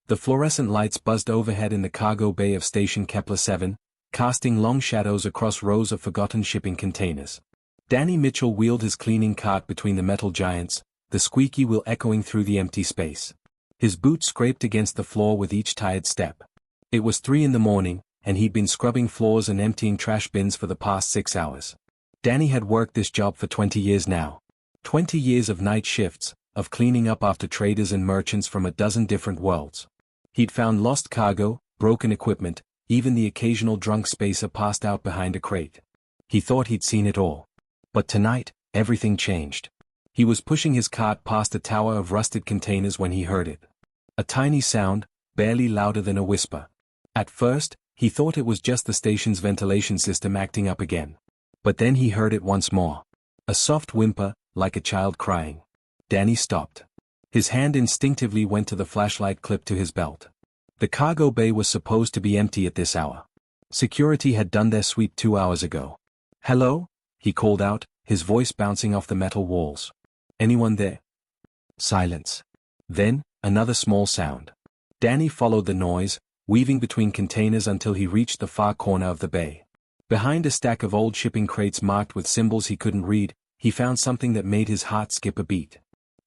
The fluorescent lights buzzed overhead in the cargo bay of Station Kepler 7, casting long shadows across rows of forgotten shipping containers. Danny Mitchell wheeled his cleaning cart between the metal giants, the squeaky wheel echoing through the empty space. His boots scraped against the floor with each tired step. It was 3 in the morning, and he'd been scrubbing floors and emptying trash bins for the past 6 hours. Danny had worked this job for 20 years now. 20 years of night shifts, of cleaning up after traders and merchants from a dozen different worlds. He'd found lost cargo, broken equipment, even the occasional drunk spacer passed out behind a crate. He thought he'd seen it all. But tonight, everything changed. He was pushing his cart past a tower of rusted containers when he heard it. A tiny sound, barely louder than a whisper. At first, he thought it was just the station's ventilation system acting up again. But then he heard it once more. A soft whimper, like a child crying. Danny stopped. His hand instinctively went to the flashlight clipped to his belt. The cargo bay was supposed to be empty at this hour. Security had done their sweep 2 hours ago. "Hello?" he called out, his voice bouncing off the metal walls. "Anyone there?" Silence. Then, another small sound. Danny followed the noise, weaving between containers until he reached the far corner of the bay. Behind a stack of old shipping crates marked with symbols he couldn't read, he found something that made his heart skip a beat.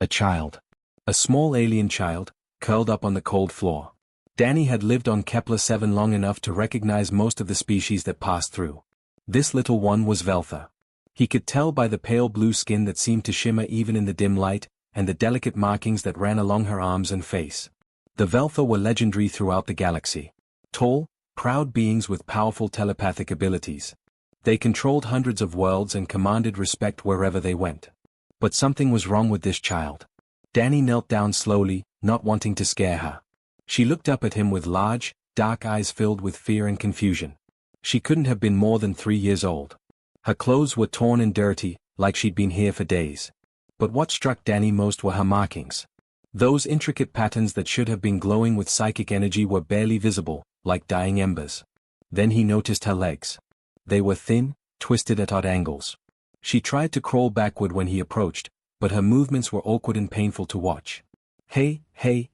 A child. A small alien child, curled up on the cold floor. Danny had lived on Kepler 7 long enough to recognize most of the species that passed through. This little one was Veltha. He could tell by the pale blue skin that seemed to shimmer even in the dim light, and the delicate markings that ran along her arms and face. The Veltha were legendary throughout the galaxy. Tall, proud beings with powerful telepathic abilities. They controlled hundreds of worlds and commanded respect wherever they went. But something was wrong with this child. Danny knelt down slowly, not wanting to scare her. She looked up at him with large, dark eyes filled with fear and confusion. She couldn't have been more than 3 years old. Her clothes were torn and dirty, like she'd been here for days. But what struck Danny most were her markings. Those intricate patterns that should have been glowing with psychic energy were barely visible, like dying embers. Then he noticed her legs. They were thin, twisted at odd angles. She tried to crawl backward when he approached, but her movements were awkward and painful to watch. Hey,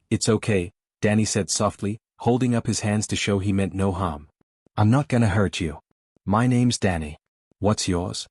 it's okay," Danny said softly, holding up his hands to show he meant no harm. "I'm not gonna hurt you. My name's Danny. What's yours?"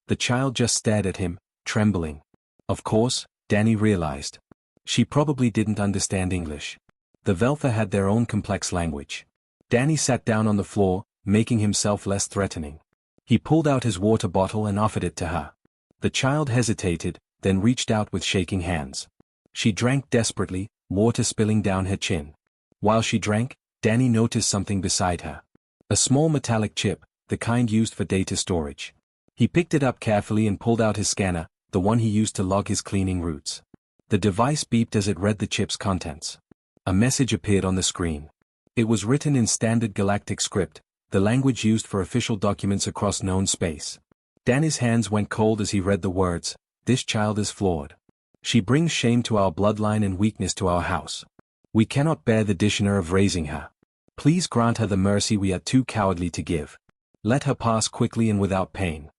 The child just stared at him, trembling. Of course, Danny realized. She probably didn't understand English. The Veltha had their own complex language. Danny sat down on the floor, making himself less threatening. He pulled out his water bottle and offered it to her. The child hesitated, then reached out with shaking hands. She drank desperately, water spilling down her chin. While she drank, Danny noticed something beside her. A small metallic chip, the kind used for data storage. He picked it up carefully and pulled out his scanner, the one he used to log his cleaning routes. The device beeped as it read the chip's contents. A message appeared on the screen. It was written in standard galactic script, the language used for official documents across known space. Danny's hands went cold as he read the words, "This child is flawed. She brings shame to our bloodline and weakness to our house. We cannot bear the dishonor of raising her. Please grant her the mercy we are too cowardly to give. Let her pass quickly and without pain."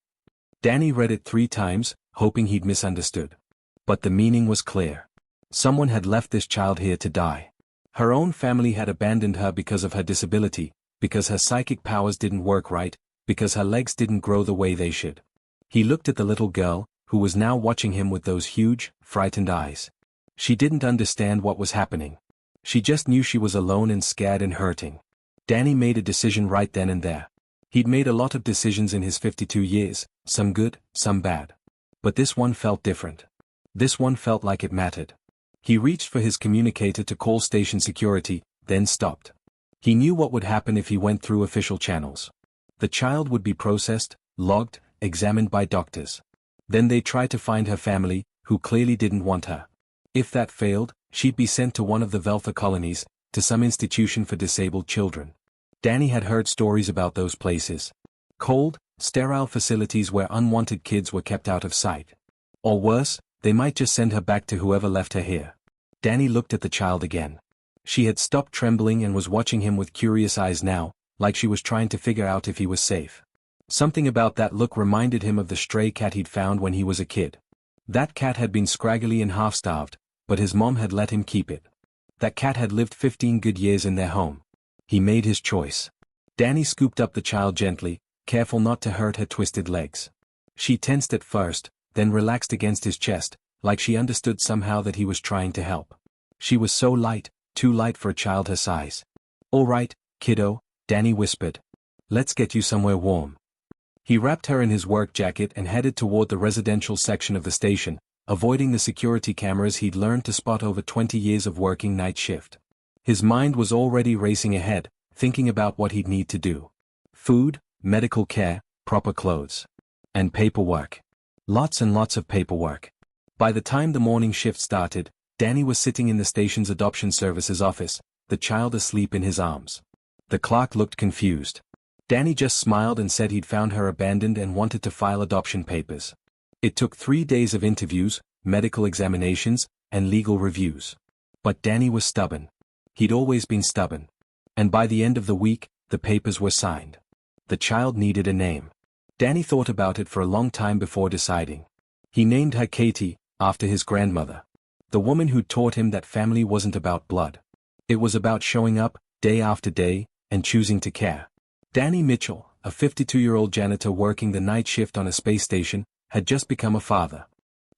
Danny read it 3 times, hoping he'd misunderstood. But the meaning was clear. Someone had left this child here to die. Her own family had abandoned her because of her disability, because her psychic powers didn't work right, because her legs didn't grow the way they should. He looked at the little girl, who was now watching him with those huge, frightened eyes. She didn't understand what was happening. She just knew she was alone and scared and hurting. Danny made a decision right then and there. He'd made a lot of decisions in his 52 years, some good, some bad. But this one felt different. This one felt like it mattered. He reached for his communicator to call station security, then stopped. He knew what would happen if he went through official channels. The child would be processed, logged, examined by doctors. Then they'd try to find her family, who clearly didn't want her. If that failed, she'd be sent to one of the Veltha colonies, to some institution for disabled children. Danny had heard stories about those places. Cold, sterile facilities where unwanted kids were kept out of sight. Or worse, they might just send her back to whoever left her here. Danny looked at the child again. She had stopped trembling and was watching him with curious eyes now, like she was trying to figure out if he was safe. Something about that look reminded him of the stray cat he'd found when he was a kid. That cat had been scraggly and half-starved, but his mom had let him keep it. That cat had lived 15 good years in their home. He made his choice. Danny scooped up the child gently, careful not to hurt her twisted legs. She tensed at first, then relaxed against his chest, like she understood somehow that he was trying to help. She was so light, too light for a child her size. "All right, kiddo," Danny whispered. "Let's get you somewhere warm." He wrapped her in his work jacket and headed toward the residential section of the station, avoiding the security cameras he'd learned to spot over 20 years of working night shift. His mind was already racing ahead, thinking about what he'd need to do. Food, medical care, proper clothes. And paperwork. Lots and lots of paperwork. By the time the morning shift started, Danny was sitting in the station's adoption services office, the child asleep in his arms. The clerk looked confused. Danny just smiled and said he'd found her abandoned and wanted to file adoption papers. It took 3 days of interviews, medical examinations, and legal reviews. But Danny was stubborn. He'd always been stubborn. And by the end of the week, the papers were signed. The child needed a name. Danny thought about it for a long time before deciding. He named her Katie, after his grandmother. The woman who taught him that family wasn't about blood. It was about showing up, day after day, and choosing to care. Danny Mitchell, a 52-year-old janitor working the night shift on a space station, had just become a father.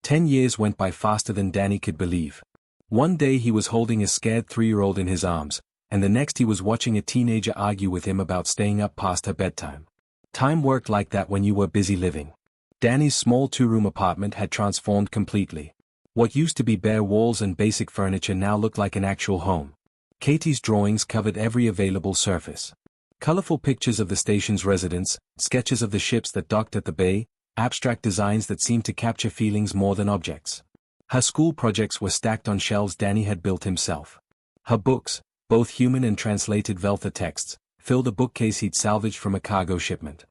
10 years went by faster than Danny could believe. One day he was holding a scared 3-year-old in his arms, and the next he was watching a teenager argue with him about staying up past her bedtime. Time worked like that when you were busy living. Danny's small 2-room apartment had transformed completely. What used to be bare walls and basic furniture now looked like an actual home. Katie's drawings covered every available surface. Colorful pictures of the station's residents, sketches of the ships that docked at the bay, abstract designs that seemed to capture feelings more than objects. Her school projects were stacked on shelves Danny had built himself. Her books, both human and translated Veltha texts, filled a bookcase he'd salvaged from a cargo shipment.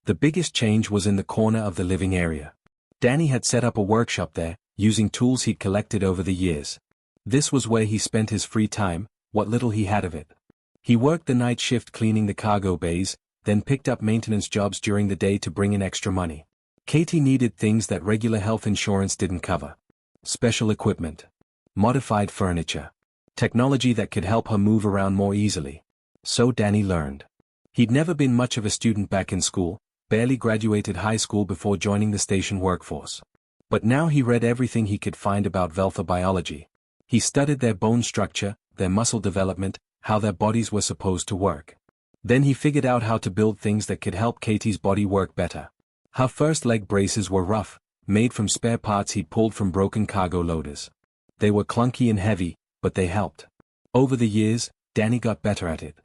The biggest change was in the corner of the living area. Danny had set up a workshop there, using tools he'd collected over the years. This was where he spent his free time, what little he had of it. He worked the night shift cleaning the cargo bays, then picked up maintenance jobs during the day to bring in extra money. Katie needed things that regular health insurance didn't cover. Special equipment. Modified furniture. Technology that could help her move around more easily. So Danny learned. He'd never been much of a student back in school, barely graduated high school before joining the station workforce. But now he read everything he could find about Veltha biology. He studied their bone structure, their muscle development, how their bodies were supposed to work. Then he figured out how to build things that could help Katie's body work better. Her first leg braces were rough, made from spare parts he'd pulled from broken cargo loaders. They were clunky and heavy, but they helped. Over the years, Danny got better at it.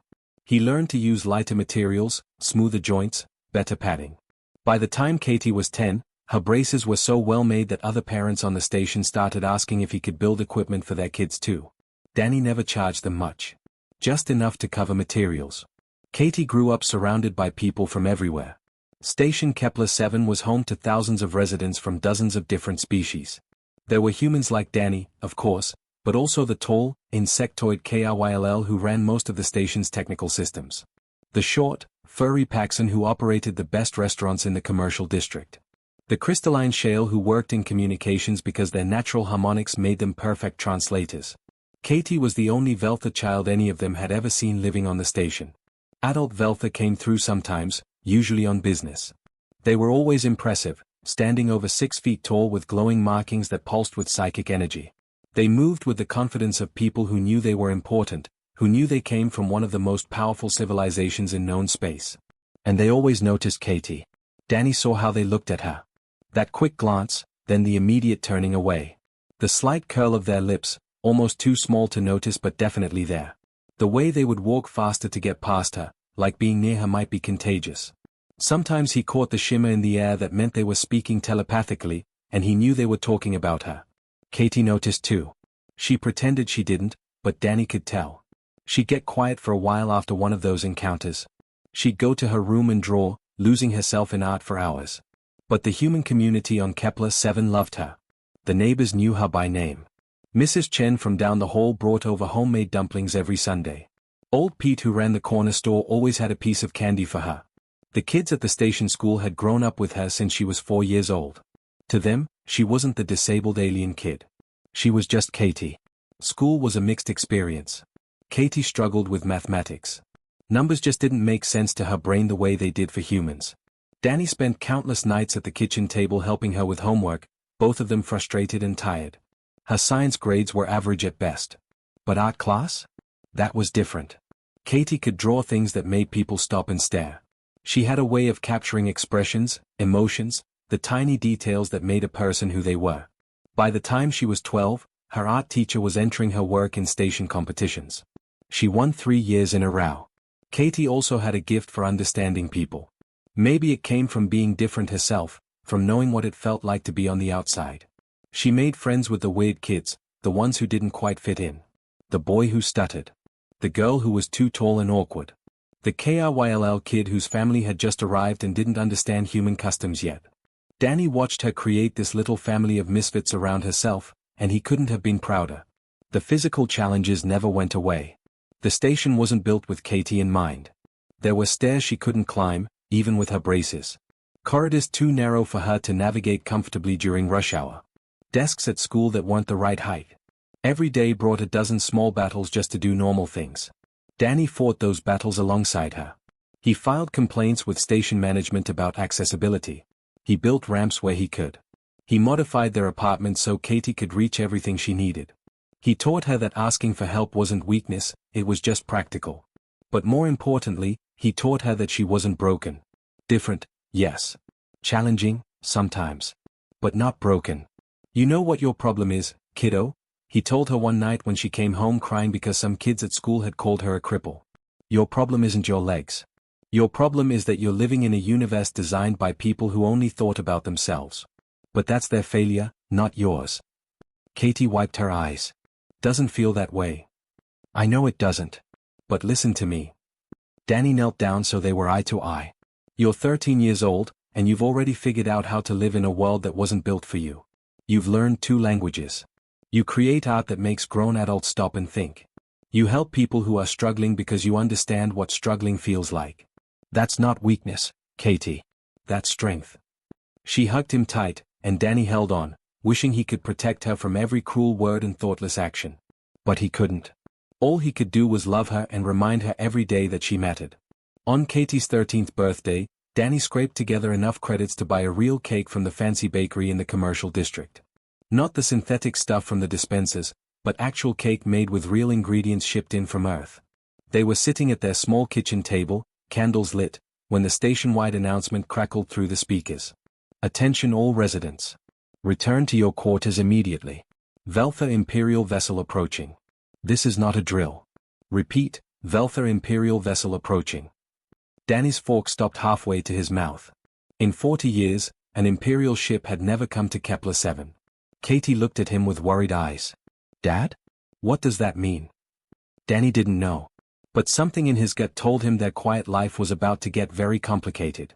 He learned to use lighter materials, smoother joints, better padding. By the time Katie was 10, her braces were so well made that other parents on the station started asking if he could build equipment for their kids too. Danny never charged them much. Just enough to cover materials. Katie grew up surrounded by people from everywhere. Station Kepler 7 was home to thousands of residents from dozens of different species. There were humans like Danny, of course, but also the tall, insectoid Kryll who ran most of the station's technical systems. The short, furry Paxson who operated the best restaurants in the commercial district. The crystalline shale who worked in communications because their natural harmonics made them perfect translators. Katie was the only Veltha child any of them had ever seen living on the station. Adult Veltha came through sometimes, usually on business. They were always impressive, standing over 6 feet tall with glowing markings that pulsed with psychic energy. They moved with the confidence of people who knew they were important, who knew they came from one of the most powerful civilizations in known space. And they always noticed Katie. Danny saw how they looked at her. That quick glance, then the immediate turning away. The slight curl of their lips, almost too small to notice but definitely there. The way they would walk faster to get past her, like being near her might be contagious. Sometimes he caught the shimmer in the air that meant they were speaking telepathically, and he knew they were talking about her. Katie noticed too. She pretended she didn't, but Danny could tell. She'd get quiet for a while after one of those encounters. She'd go to her room and draw, losing herself in art for hours. But the human community on Kepler 7 loved her. The neighbors knew her by name. Mrs. Chen from down the hall brought over homemade dumplings every Sunday. Old Pete who ran the corner store always had a piece of candy for her. The kids at the station school had grown up with her since she was 4 years old. To them, she wasn't the disabled alien kid. She was just Katie. School was a mixed experience. Katie struggled with mathematics. Numbers just didn't make sense to her brain the way they did for humans. Danny spent countless nights at the kitchen table helping her with homework, both of them frustrated and tired. Her science grades were average at best. But art class? That was different. Katie could draw things that made people stop and stare. She had a way of capturing expressions, emotions, the tiny details that made a person who they were. By the time she was 12, her art teacher was entering her work in station competitions. She won 3 years in a row. Katie also had a gift for understanding people. Maybe it came from being different herself, from knowing what it felt like to be on the outside. She made friends with the weird kids, the ones who didn't quite fit in. The boy who stuttered. The girl who was too tall and awkward. The KRYLL kid whose family had just arrived and didn't understand human customs yet. Danny watched her create this little family of misfits around herself, and he couldn't have been prouder. The physical challenges never went away. The station wasn't built with Katie in mind. There were stairs she couldn't climb, even with her braces. Corridors too narrow for her to navigate comfortably during rush hour. Desks at school that weren't the right height. Every day brought a dozen small battles just to do normal things. Danny fought those battles alongside her. He filed complaints with station management about accessibility. He built ramps where he could. He modified their apartment so Katie could reach everything she needed. He taught her that asking for help wasn't weakness, it was just practical. But more importantly, he taught her that she wasn't broken. Different, yes. Challenging, sometimes. But not broken. You know what your problem is, kiddo? He told her one night when she came home crying because some kids at school had called her a cripple. Your problem isn't your legs. Your problem is that you're living in a universe designed by people who only thought about themselves. But that's their failure, not yours. Katie wiped her eyes. Doesn't feel that way. I know it doesn't. But listen to me. Danny knelt down so they were eye to eye. You're 13 years old, and you've already figured out how to live in a world that wasn't built for you. You've learned 2 languages. You create art that makes grown adults stop and think. You help people who are struggling because you understand what struggling feels like. That's not weakness, Katie. That's strength. She hugged him tight, and Danny held on, wishing he could protect her from every cruel word and thoughtless action. But he couldn't. All he could do was love her and remind her every day that she mattered. On Katie's 13th birthday, Danny scraped together enough credits to buy a real cake from the fancy bakery in the commercial district. Not the synthetic stuff from the dispensers, but actual cake made with real ingredients shipped in from Earth. They were sitting at their small kitchen table, candles lit, when the station-wide announcement crackled through the speakers. Attention all residents. Return to your quarters immediately. Veltha Imperial vessel approaching. This is not a drill. Repeat, Veltha Imperial vessel approaching. Danny's fork stopped halfway to his mouth. In 40 years, an Imperial ship had never come to Kepler 7. Katie looked at him with worried eyes. Dad? What does that mean? Danny didn't know. But something in his gut told him their quiet life was about to get very complicated.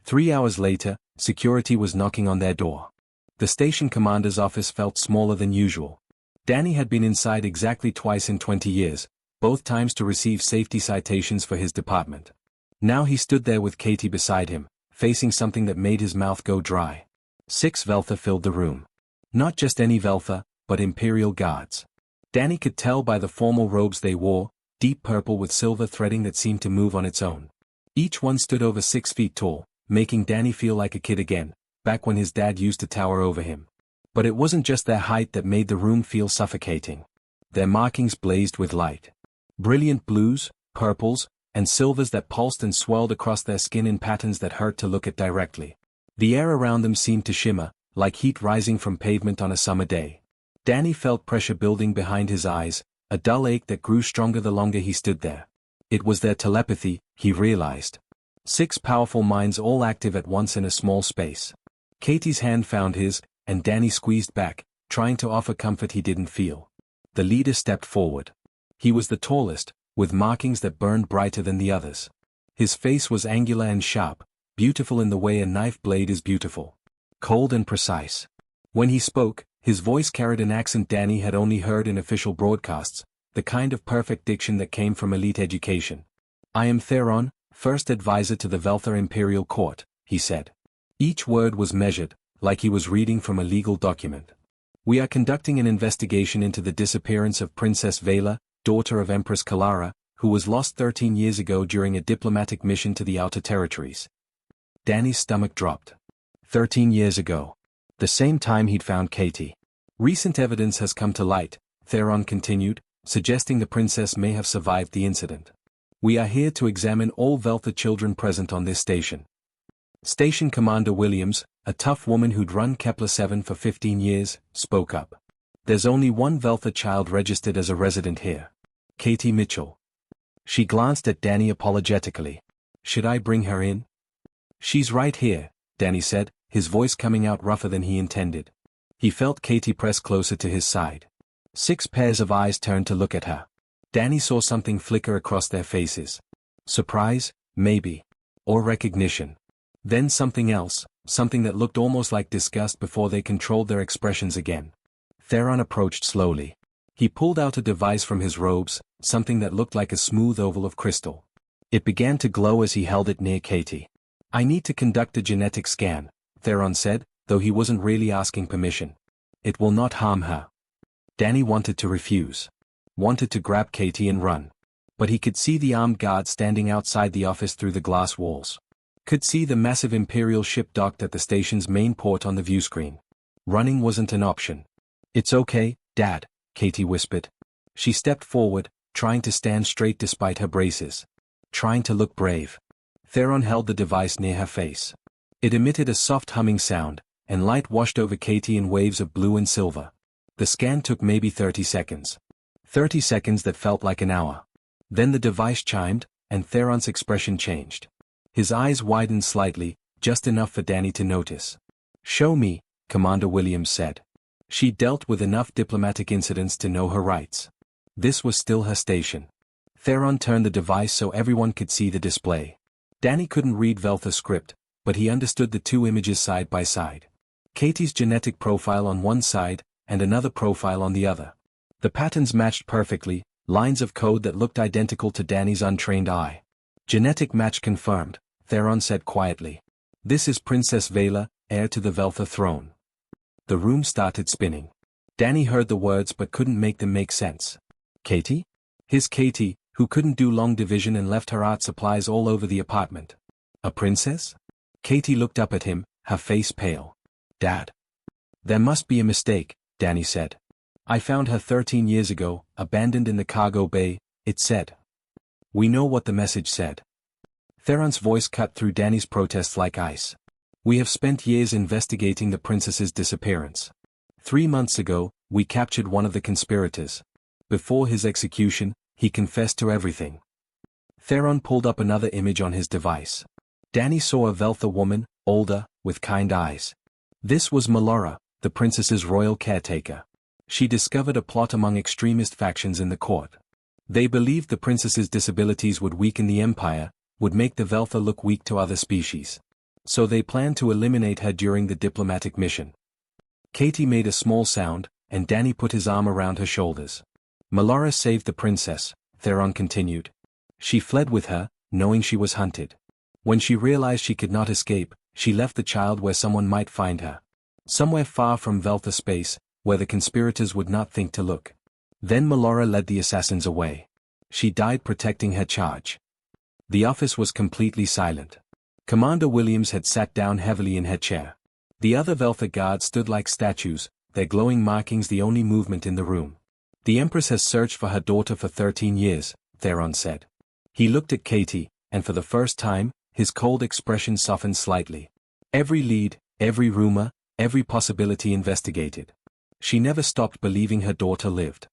3 hours later, security was knocking on their door. The station commander's office felt smaller than usual. Danny had been inside exactly twice in 20 years, both times to receive safety citations for his department. Now he stood there with Katie beside him, facing something that made his mouth go dry. 6 Veltha filled the room. Not just any Veltha, but Imperial guards. Danny could tell by the formal robes they wore, deep purple with silver threading that seemed to move on its own. Each one stood over 6 feet tall, making Danny feel like a kid again, back when his dad used to tower over him. But it wasn't just their height that made the room feel suffocating. Their markings blazed with light. Brilliant blues, purples, and silvers that pulsed and swirled across their skin in patterns that hurt to look at directly. The air around them seemed to shimmer, like heat rising from pavement on a summer day. Danny felt pressure building behind his eyes, a dull ache that grew stronger the longer he stood there. It was their telepathy, he realized. 6 powerful minds all active at once in a small space. Katie's hand found his, and Danny squeezed back, trying to offer comfort he didn't feel. The leader stepped forward. He was the tallest, with markings that burned brighter than the others. His face was angular and sharp, beautiful in the way a knife blade is beautiful. Cold and precise. When he spoke, his voice carried an accent Danny had only heard in official broadcasts, the kind of perfect diction that came from elite education. I am Theron, first advisor to the Veltha Imperial Court, he said. Each word was measured, like he was reading from a legal document. We are conducting an investigation into the disappearance of Princess Vela, daughter of Empress Kalara, who was lost 13 years ago during a diplomatic mission to the Outer Territories. Danny's stomach dropped. 13 years ago. The same time he'd found Katie. Recent evidence has come to light, Theron continued, suggesting the princess may have survived the incident. We are here to examine all Veltha children present on this station. Station Commander Williams, a tough woman who'd run Kepler-7 for 15 years, spoke up. There's only one Veltha child registered as a resident here. Katie Mitchell. She glanced at Danny apologetically. Should I bring her in? She's right here, Danny said, his voice coming out rougher than he intended. He felt Katie press closer to his side. 6 pairs of eyes turned to look at her. Danny saw something flicker across their faces. Surprise, maybe. Or recognition. Then something else, something that looked almost like disgust before they controlled their expressions again. Theron approached slowly. He pulled out a device from his robes, something that looked like a smooth oval of crystal. It began to glow as he held it near Katie. I need to conduct a genetic scan, Theron said, though he wasn't really asking permission. It will not harm her. Danny wanted to refuse. Wanted to grab Katie and run. But he could see the armed guard standing outside the office through the glass walls. Could see the massive Imperial ship docked at the station's main port on the view screen. Running wasn't an option. It's okay, Dad, Katie whispered. She stepped forward, trying to stand straight despite her braces. Trying to look brave. Theron held the device near her face. It emitted a soft humming sound, and light washed over Katie in waves of blue and silver. The scan took maybe 30 seconds. 30 seconds that felt like an hour. Then the device chimed, and Theron's expression changed. His eyes widened slightly, just enough for Danny to notice. Show me, Commander Williams said. She dealt with enough diplomatic incidents to know her rights. This was still her station. Theron turned the device so everyone could see the display. Danny couldn't read Veltha script, but he understood the 2 images side by side. Katie's genetic profile on one side, and another profile on the other. The patterns matched perfectly, lines of code that looked identical to Danny's untrained eye. Genetic match confirmed, Theron said quietly. This is Princess Vela, heir to the Veltha throne. The room started spinning. Danny heard the words but couldn't make them make sense. Katie? His Katie, who couldn't do long division and left her art supplies all over the apartment. A princess? Katie looked up at him, her face pale. Dad. There must be a mistake, Danny said. I found her 13 years ago, abandoned in the cargo bay, it said. We know what the message said. Theron's voice cut through Danny's protests like ice. We have spent years investigating the princess's disappearance. 3 months ago, we captured one of the conspirators. Before his execution, he confessed to everything. Theron pulled up another image on his device. Danny saw a Veltha woman, older, with kind eyes. This was Melora, the princess's royal caretaker. She discovered a plot among extremist factions in the court. They believed the princess's disabilities would weaken the empire, would make the Veltha look weak to other species. So they planned to eliminate her during the diplomatic mission. Katie made a small sound, and Danny put his arm around her shoulders. Melora saved the princess, Theron continued. She fled with her, knowing she was hunted. When she realized she could not escape, she left the child where someone might find her. Somewhere far from Veltha space, where the conspirators would not think to look. Then Melora led the assassins away. She died protecting her charge. The office was completely silent. Commander Williams had sat down heavily in her chair. The other Veltha guards stood like statues, their glowing markings the only movement in the room. The Empress has searched for her daughter for 13 years, Theron said. He looked at Katie, and for the first time, his cold expression softened slightly. Every lead, every rumor, every possibility investigated. She never stopped believing her daughter lived.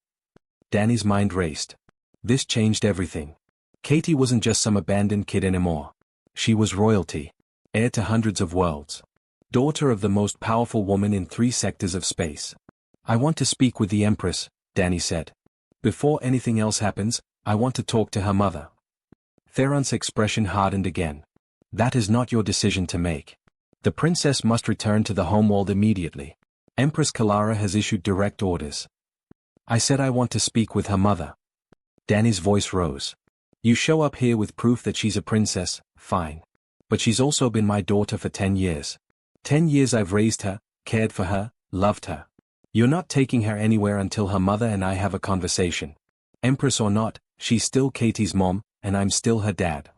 Danny's mind raced. This changed everything. Katie wasn't just some abandoned kid anymore. She was royalty. Heir to hundreds of worlds. Daughter of the most powerful woman in 3 sectors of space. I want to speak with the Empress, Danny said. Before anything else happens, I want to talk to her mother. Theron's expression hardened again. That is not your decision to make. The princess must return to the homeworld immediately. Empress Kalara has issued direct orders. I said I want to speak with her mother. Danny's voice rose. You show up here with proof that she's a princess, fine. But she's also been my daughter for 10 years. 10 years I've raised her, cared for her, loved her. You're not taking her anywhere until her mother and I have a conversation. Empress or not, she's still Katie's mom, and I'm still her dad.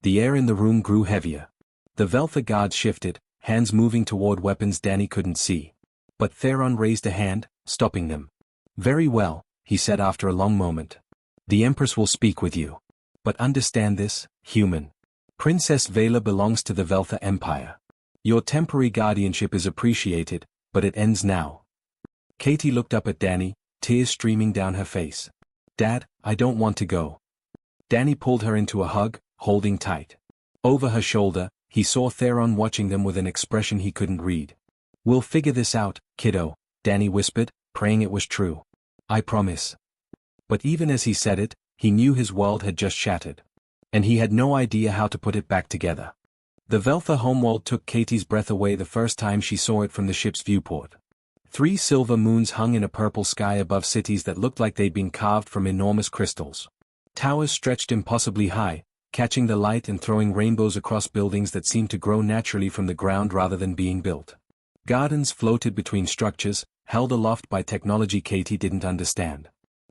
The air in the room grew heavier. The Veltha guards shifted, hands moving toward weapons Danny couldn't see. But Theron raised a hand, stopping them. Very well, he said after a long moment. The Empress will speak with you. But understand this, human. Princess Vela belongs to the Veltha Empire. Your temporary guardianship is appreciated, but it ends now. Katie looked up at Danny, tears streaming down her face. Dad, I don't want to go. Danny pulled her into a hug, holding tight. Over her shoulder, he saw Theron watching them with an expression he couldn't read. We'll figure this out, kiddo, Danny whispered, praying it was true. I promise. But even as he said it, he knew his world had just shattered. And he had no idea how to put it back together. The Veltha homeworld took Katie's breath away the first time she saw it from the ship's viewport. 3 silver moons hung in a purple sky above cities that looked like they'd been carved from enormous crystals. Towers stretched impossibly high, catching the light and throwing rainbows across buildings that seemed to grow naturally from the ground rather than being built. Gardens floated between structures, held aloft by technology Katie didn't understand.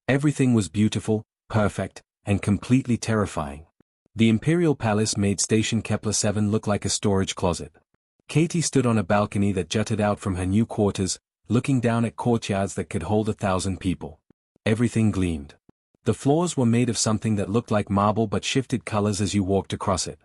Everything was beautiful, perfect, and completely terrifying. The Imperial Palace made Station Kepler 7 look like a storage closet. Katie stood on a balcony that jutted out from her new quarters, looking down at courtyards that could hold 1,000 people. Everything gleamed. The floors were made of something that looked like marble but shifted colors as you walked across it.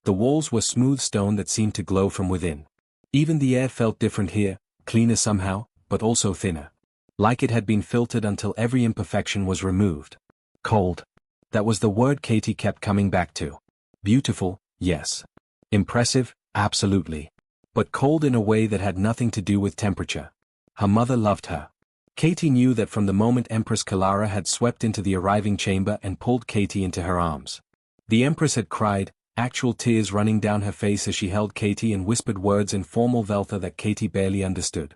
The walls were smooth stone that seemed to glow from within. Even the air felt different here, cleaner somehow, but also thinner. Like it had been filtered until every imperfection was removed. Cold. That was the word Katie kept coming back to. Beautiful, yes. Impressive, absolutely. But cold in a way that had nothing to do with temperature. Her mother loved her. Katie knew that from the moment Empress Kalara had swept into the arriving chamber and pulled Katie into her arms. The Empress had cried, actual tears running down her face as she held Katie and whispered words in formal Veltha that Katie barely understood.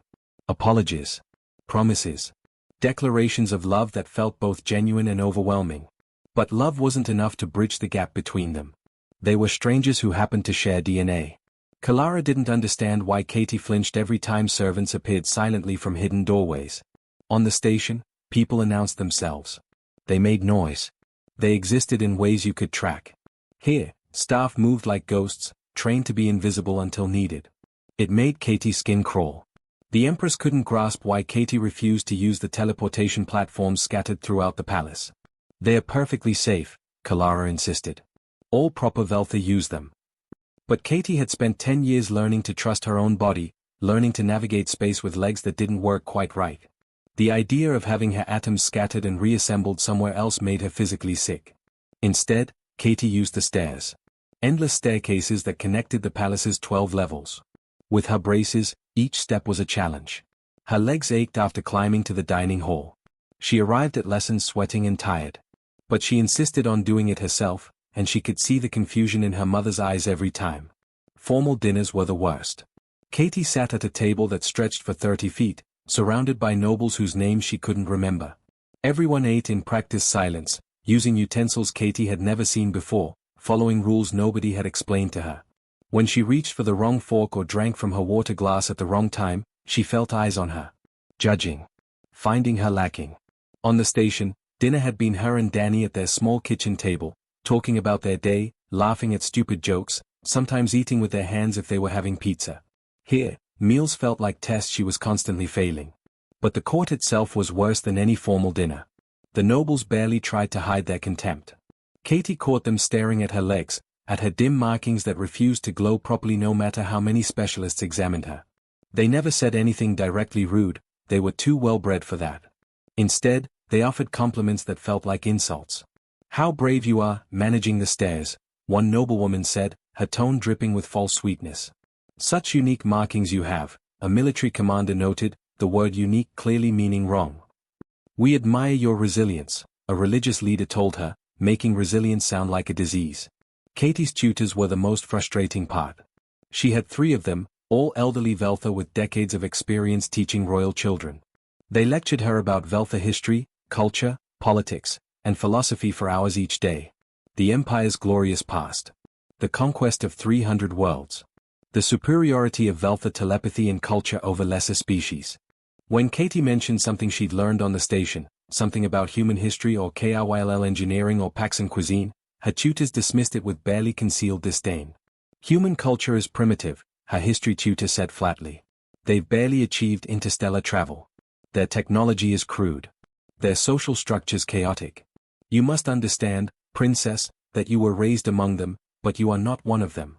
Apologies. Promises. Declarations of love that felt both genuine and overwhelming. But love wasn't enough to bridge the gap between them. They were strangers who happened to share DNA. Kalara didn't understand why Katie flinched every time servants appeared silently from hidden doorways. On the station, people announced themselves. They made noise. They existed in ways you could track. Here, staff moved like ghosts, trained to be invisible until needed. It made Katie's skin crawl. The Empress couldn't grasp why Katie refused to use the teleportation platforms scattered throughout the palace. They are perfectly safe, Kalara insisted. All proper Veltha use them. But Katie had spent 10 years learning to trust her own body, learning to navigate space with legs that didn't work quite right. The idea of having her atoms scattered and reassembled somewhere else made her physically sick. Instead, Katie used the stairs. Endless staircases that connected the palace's 12 levels. With her braces, each step was a challenge. Her legs ached after climbing to the dining hall. She arrived at lessons sweating and tired. But she insisted on doing it herself, and she could see the confusion in her mother's eyes every time. Formal dinners were the worst. Katie sat at a table that stretched for 30 feet, surrounded by nobles whose names she couldn't remember. Everyone ate in practiced silence, using utensils Katie had never seen before, following rules nobody had explained to her. When she reached for the wrong fork or drank from her water glass at the wrong time, she felt eyes on her. Judging. Finding her lacking. On the station, dinner had been her and Danny at their small kitchen table, talking about their day, laughing at stupid jokes, sometimes eating with their hands if they were having pizza. Here, meals felt like tests she was constantly failing. But the court itself was worse than any formal dinner. The nobles barely tried to hide their contempt. Katie caught them staring at her legs, at her dim markings that refused to glow properly no matter how many specialists examined her. They never said anything directly rude, they were too well-bred for that. Instead, they offered compliments that felt like insults. How brave you are, managing the stairs, one noblewoman said, her tone dripping with false sweetness. Such unique markings you have, a military commander noted, the word unique clearly meaning wrong. We admire your resilience, a religious leader told her, making resilience sound like a disease. Katie's tutors were the most frustrating part. She had 3 of them, all elderly Veltha with decades of experience teaching royal children. They lectured her about Veltha history, culture, politics, and philosophy for hours each day. The Empire's glorious past. The conquest of 300 worlds. The superiority of Veltha telepathy and culture over lesser species. When Katie mentioned something she'd learned on the station, something about human history or KRYLL engineering or Paxan cuisine, her tutors dismissed it with barely concealed disdain. Human culture is primitive, her history tutor said flatly. They've barely achieved interstellar travel. Their technology is crude. Their social structures chaotic. You must understand, princess, that you were raised among them, but you are not one of them.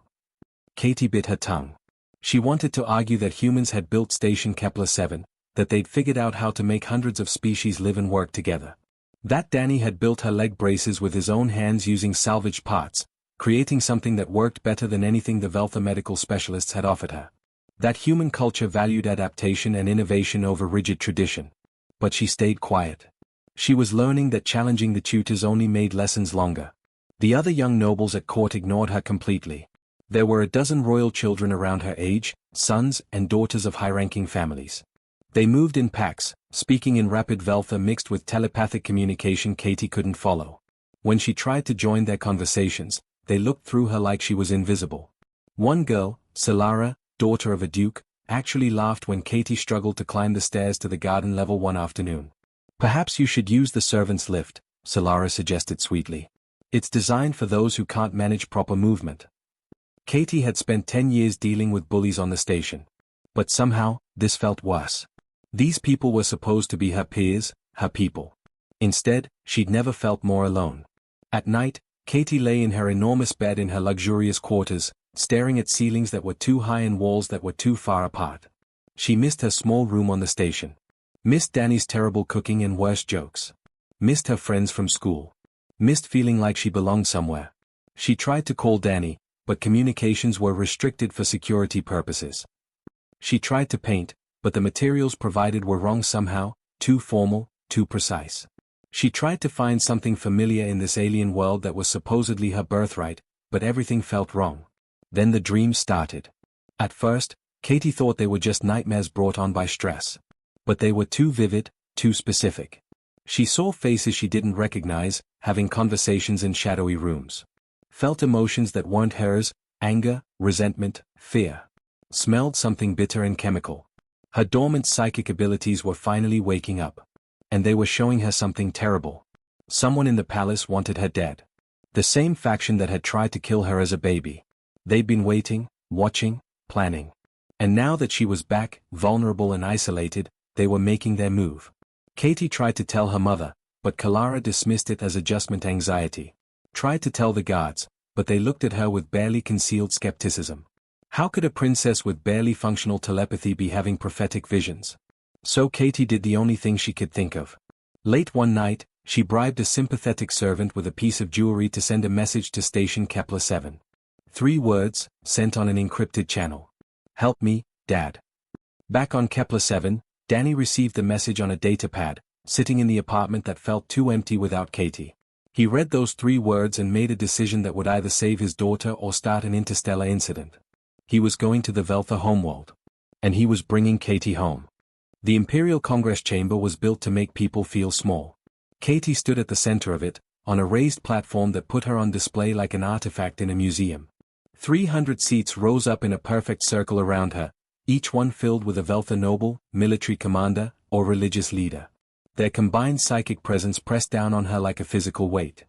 Katie bit her tongue. She wanted to argue that humans had built Station Kepler-7, that they'd figured out how to make hundreds of species live and work together. That Danny had built her leg braces with his own hands using salvaged parts, creating something that worked better than anything the Veltha medical specialists had offered her. That human culture valued adaptation and innovation over rigid tradition. But she stayed quiet. She was learning that challenging the tutors only made lessons longer. The other young nobles at court ignored her completely. There were a dozen royal children around her age, sons and daughters of high-ranking families. They moved in packs, speaking in rapid Veltha mixed with telepathic communication Katie couldn't follow. When she tried to join their conversations, they looked through her like she was invisible. One girl, Solara, daughter of a duke, actually laughed when Katie struggled to climb the stairs to the garden level one afternoon. Perhaps you should use the servant's lift, Solara suggested sweetly. It's designed for those who can't manage proper movement. Katie had spent 10 years dealing with bullies on the station. But somehow, this felt worse. These people were supposed to be her peers, her people. Instead, she'd never felt more alone. At night, Katie lay in her enormous bed in her luxurious quarters, staring at ceilings that were too high and walls that were too far apart. She missed her small room on the station. Missed Danny's terrible cooking and worse jokes. Missed her friends from school. Missed feeling like she belonged somewhere. She tried to call Danny, but communications were restricted for security purposes. She tried to paint, but the materials provided were wrong somehow, too formal, too precise. She tried to find something familiar in this alien world that was supposedly her birthright, but everything felt wrong. Then the dreams started. At first, Katie thought they were just nightmares brought on by stress. But they were too vivid, too specific. She saw faces she didn't recognize, having conversations in shadowy rooms. Felt emotions that weren't hers, anger, resentment, fear. Smelled something bitter and chemical. Her dormant psychic abilities were finally waking up. And they were showing her something terrible. Someone in the palace wanted her dead. The same faction that had tried to kill her as a baby. They'd been waiting, watching, planning. And now that she was back, vulnerable and isolated, they were making their move. Katie tried to tell her mother, but Kalara dismissed it as adjustment anxiety. Tried to tell the guards, but they looked at her with barely concealed skepticism. How could a princess with barely functional telepathy be having prophetic visions? So Katie did the only thing she could think of. Late one night, she bribed a sympathetic servant with a piece of jewelry to send a message to Station Kepler-7. 3 words, sent on an encrypted channel. Help me, Dad. Back on Kepler-7, Danny received the message on a datapad, sitting in the apartment that felt too empty without Katie. He read those 3 words and made a decision that would either save his daughter or start an interstellar incident. He was going to the Veltha homeworld. And he was bringing Katie home. The Imperial Congress Chamber was built to make people feel small. Katie stood at the center of it, on a raised platform that put her on display like an artifact in a museum. 300 seats rose up in a perfect circle around her, each one filled with a Veltha noble, military commander, or religious leader. Their combined psychic presence pressed down on her like a physical weight.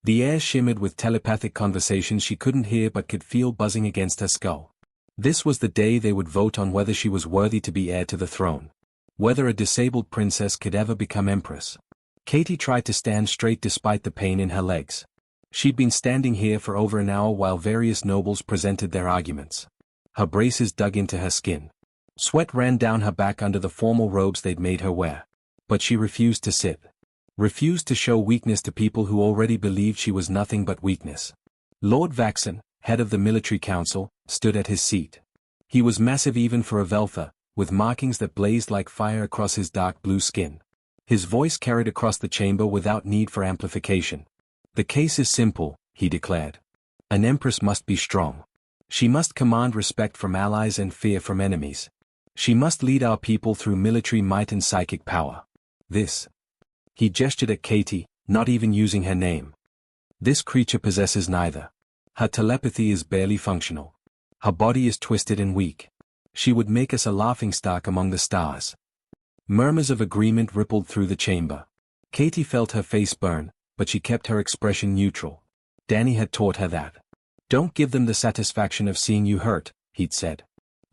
The air shimmered with telepathic conversations she couldn't hear but could feel buzzing against her skull. This was the day they would vote on whether she was worthy to be heir to the throne. Whether a disabled princess could ever become empress. Katie tried to stand straight despite the pain in her legs. She'd been standing here for over an hour while various nobles presented their arguments. Her braces dug into her skin. Sweat ran down her back under the formal robes they'd made her wear. But she refused to sit. Refused to show weakness to people who already believed she was nothing but weakness. Lord Vaxon, head of the military council, stood at his seat. He was massive even for a Veltha, with markings that blazed like fire across his dark blue skin. His voice carried across the chamber without need for amplification. The case is simple, he declared. An empress must be strong. She must command respect from allies and fear from enemies. She must lead our people through military might and psychic power. This. He gestured at Katie, not even using her name. This creature possesses neither. Her telepathy is barely functional. Her body is twisted and weak. She would make us a laughingstock among the stars. Murmurs of agreement rippled through the chamber. Katie felt her face burn, but she kept her expression neutral. Danny had taught her that. Don't give them the satisfaction of seeing you hurt, he'd said.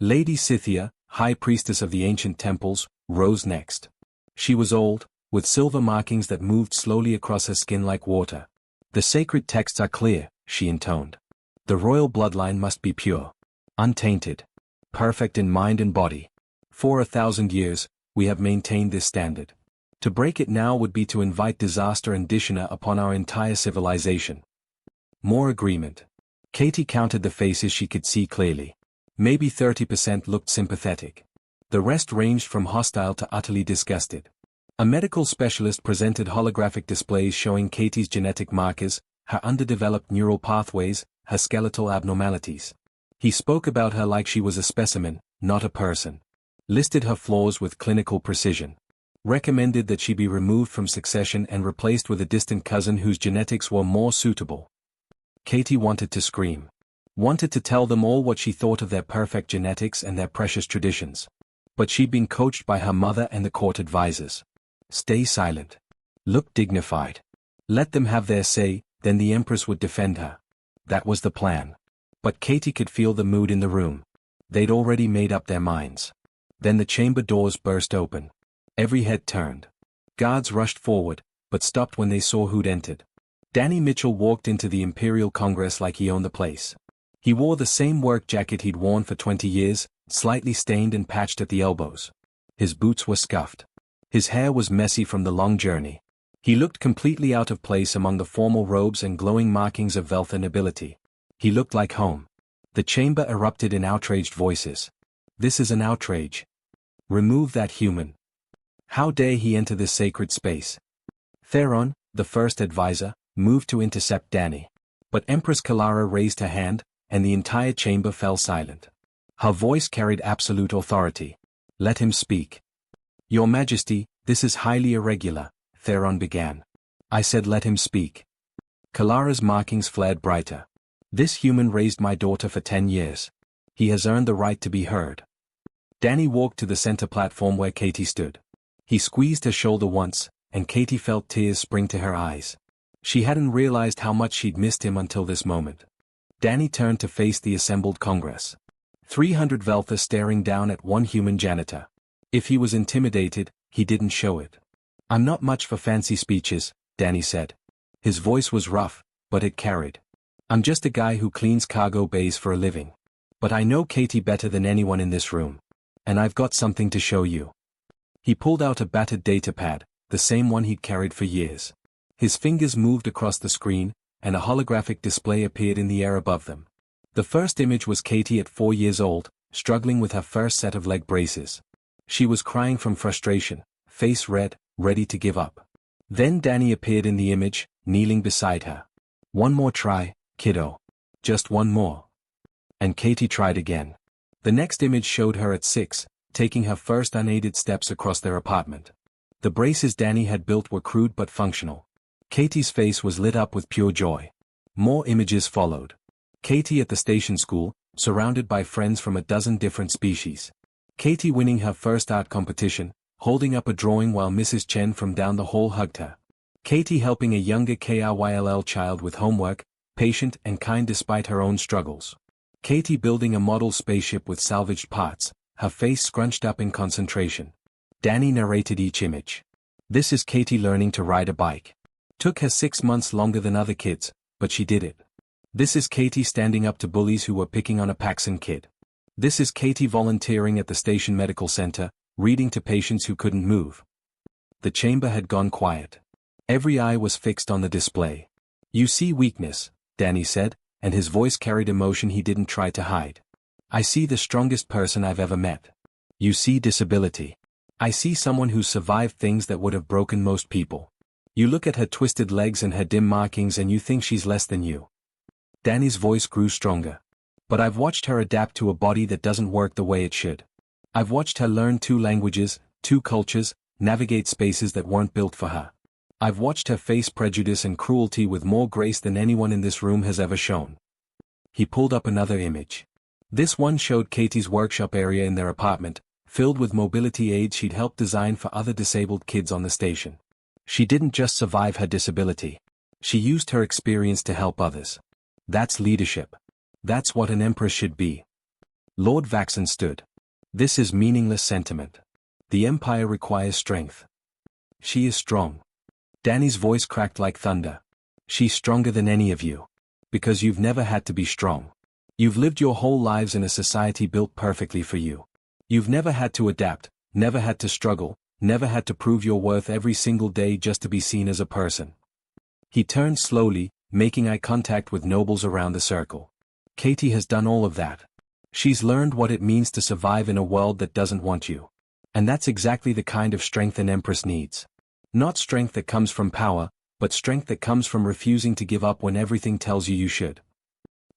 Lady Scythia, High Priestess of the ancient temples, rose next. She was old, with silver markings that moved slowly across her skin like water. The sacred texts are clear, she intoned. The royal bloodline must be pure, untainted, perfect in mind and body. For 1,000 years, we have maintained this standard. To break it now would be to invite disaster and dishonor upon our entire civilization. More agreement. Katie counted the faces she could see clearly. Maybe 30% looked sympathetic. The rest ranged from hostile to utterly disgusted. A medical specialist presented holographic displays showing Katie's genetic markers, her underdeveloped neural pathways, her skeletal abnormalities. He spoke about her like she was a specimen, not a person. Listed her flaws with clinical precision. Recommended that she be removed from succession and replaced with a distant cousin whose genetics were more suitable. Katie wanted to scream. Wanted to tell them all what she thought of their perfect genetics and their precious traditions. But she'd been coached by her mother and the court advisors. Stay silent. Look dignified. Let them have their say, then the Empress would defend her. That was the plan. But Katie could feel the mood in the room. They'd already made up their minds. Then the chamber doors burst open. Every head turned. Guards rushed forward, but stopped when they saw who'd entered. Danny Mitchell walked into the Imperial Congress like he owned the place. He wore the same work jacket he'd worn for 20 years, slightly stained and patched at the elbows. His boots were scuffed. His hair was messy from the long journey. He looked completely out of place among the formal robes and glowing markings of wealth and nobility. He looked like home. The chamber erupted in outraged voices. This is an outrage. Remove that human. How dare he enter this sacred space? Theron, the first advisor, moved to intercept Danny. But Empress Kalara raised her hand, and the entire chamber fell silent. Her voice carried absolute authority. Let him speak. Your Majesty, this is highly irregular, Theron began. I said let him speak. Kalara's markings flared brighter. This human raised my daughter for 10 years. He has earned the right to be heard. Danny walked to the center platform where Katie stood. He squeezed her shoulder once, and Katie felt tears spring to her eyes. She hadn't realized how much she'd missed him until this moment. Danny turned to face the assembled Congress. 300 Veltha staring down at one human janitor. If he was intimidated, he didn't show it. I'm not much for fancy speeches, Danny said. His voice was rough, but it carried. I'm just a guy who cleans cargo bays for a living. But I know Katie better than anyone in this room. And I've got something to show you. He pulled out a battered datapad, the same one he'd carried for years. His fingers moved across the screen, and a holographic display appeared in the air above them. The first image was Katie at 4 years old, struggling with her first set of leg braces. She was crying from frustration, face red, ready to give up. Then Danny appeared in the image, kneeling beside her. One more try, kiddo. Just one more. And Katie tried again. The next image showed her at 6, taking her first unaided steps across their apartment. The braces Danny had built were crude but functional. Katie's face was lit up with pure joy. More images followed. Katie at the station school, surrounded by friends from a dozen different species. Katie winning her first art competition, holding up a drawing while Mrs. Chen from down the hall hugged her. Katie helping a younger KRYLL child with homework, patient and kind despite her own struggles. Katie building a model spaceship with salvaged parts, her face scrunched up in concentration. Danny narrated each image. This is Katie learning to ride a bike. Took her 6 months longer than other kids, but she did it. This is Katie standing up to bullies who were picking on a Paxson kid. This is Katie volunteering at the station medical center, reading to patients who couldn't move. The chamber had gone quiet. Every eye was fixed on the display. You see weakness, Danny said, and his voice carried emotion he didn't try to hide. I see the strongest person I've ever met. You see disability. I see someone who's survived things that would have broken most people. You look at her twisted legs and her dim markings and you think she's less than you. Danny's voice grew stronger. But I've watched her adapt to a body that doesn't work the way it should. I've watched her learn 2 languages, 2 cultures, navigate spaces that weren't built for her. I've watched her face prejudice and cruelty with more grace than anyone in this room has ever shown. He pulled up another image. This one showed Katie's workshop area in their apartment, filled with mobility aids she'd helped design for other disabled kids on the station. She didn't just survive her disability. She used her experience to help others. That's leadership. That's what an empress should be. Lord Vaxon stood. This is meaningless sentiment. The Empire requires strength. She is strong. Danny's voice cracked like thunder. She's stronger than any of you. Because you've never had to be strong. You've lived your whole lives in a society built perfectly for you. You've never had to adapt, never had to struggle, never had to prove your worth every single day just to be seen as a person. He turned slowly, making eye contact with nobles around the circle. Katie has done all of that. She's learned what it means to survive in a world that doesn't want you. And that's exactly the kind of strength an empress needs. Not strength that comes from power, but strength that comes from refusing to give up when everything tells you you should.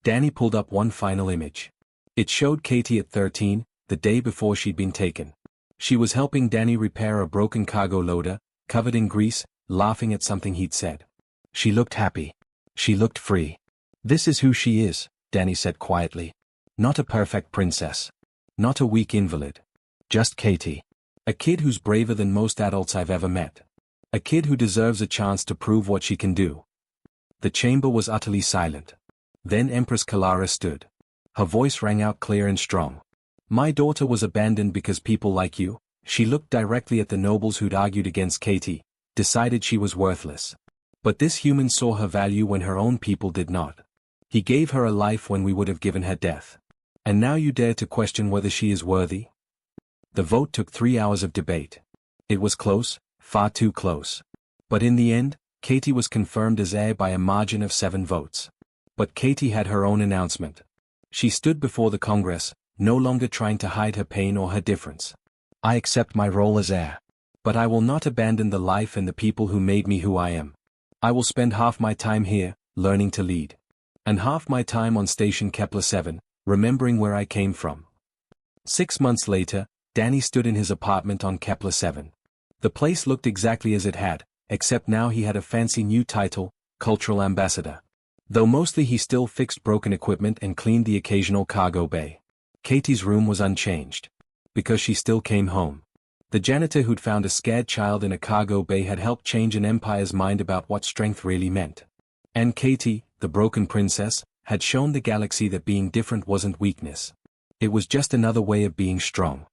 Danny pulled up one final image. It showed Katie at 13, the day before she'd been taken. She was helping Danny repair a broken cargo loader, covered in grease, laughing at something he'd said. She looked happy. She looked free. This is who she is, Danny said quietly. Not a perfect princess. Not a weak invalid. Just Katie. A kid who's braver than most adults I've ever met. A kid who deserves a chance to prove what she can do. The chamber was utterly silent. Then Empress Kalara stood. Her voice rang out clear and strong. My daughter was abandoned because people like you. She looked directly at the nobles who'd argued against Katie, decided she was worthless. But this human saw her value when her own people did not. He gave her a life when we would have given her death. And now you dare to question whether she is worthy? The vote took 3 hours of debate. It was close, far too close. But in the end, Katie was confirmed as heir by a margin of 7 votes. But Katie had her own announcement. She stood before the Congress, no longer trying to hide her pain or her difference. I accept my role as heir. But I will not abandon the life and the people who made me who I am. I will spend half my time here, learning to lead. And half my time on station Kepler 7, remembering where I came from. 6 months later, Danny stood in his apartment on Kepler 7. The place looked exactly as it had, except now he had a fancy new title, Cultural Ambassador. Though mostly he still fixed broken equipment and cleaned the occasional cargo bay. Katie's room was unchanged. Because she still came home. The janitor who'd found a scared child in a cargo bay had helped change an empire's mind about what strength really meant. And Katie, the broken princess, had shown the galaxy that being different wasn't weakness. It was just another way of being strong.